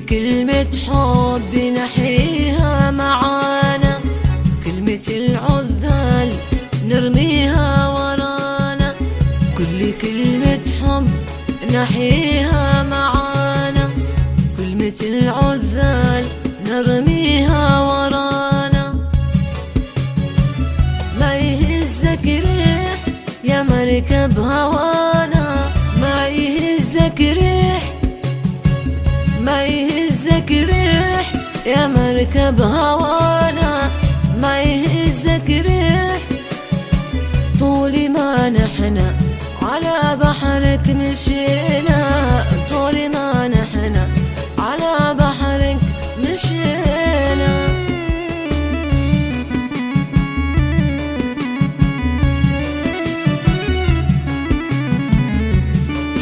كلمة حب نحيها معانا، كلمة العذال نرميها ورانا. كل كلمة حب نحيها معانا، كلمة العذال نرميها ورانا. ما يهزك ريح يا مركب هوانا، ما يهزك ريح، ما يهزك ريح يا مركب هوانا، ما يهزك ريح. طول ما نحنا على بحرك مشينا، طول ما نحنا على بحرك مشينا.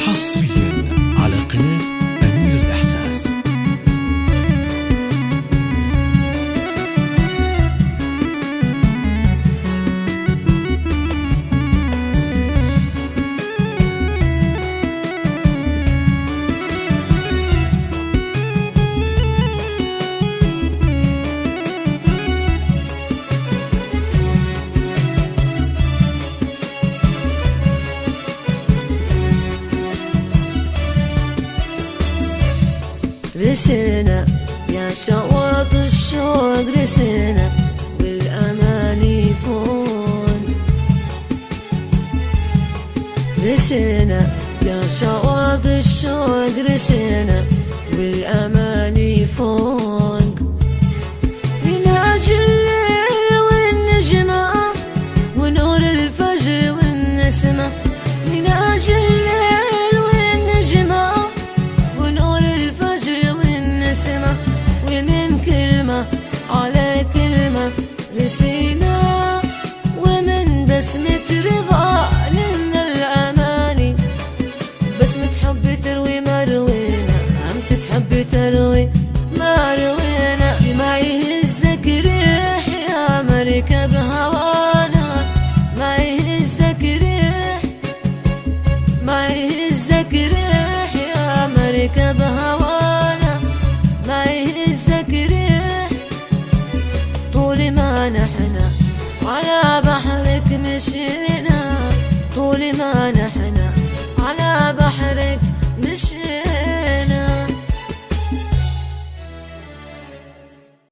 حصريا على قناة أمير الإحساس. رسينا يا شواط الشوق، رسينا والأماني فوق. رسينا يا شواط الشوق، رسينا والأماني فوق. يناجي الليل والنجمة ونور الفجر والنسمة، يناجي الليل والنجمة ونور الفجر والنسمة. ومن كلمة على كلمة رسينا، ومن بسمة رضا لنا الأماني. بسمة حب تروي ما روينا، همسة حب تروي ما روينا. ما يهزك ريح يا مركب هوانا، ما يهزك ريح، ما يهزك ريح يا مركب هوانا، ما يهزك ريح. طول ما نحنا على بحرك مشينا.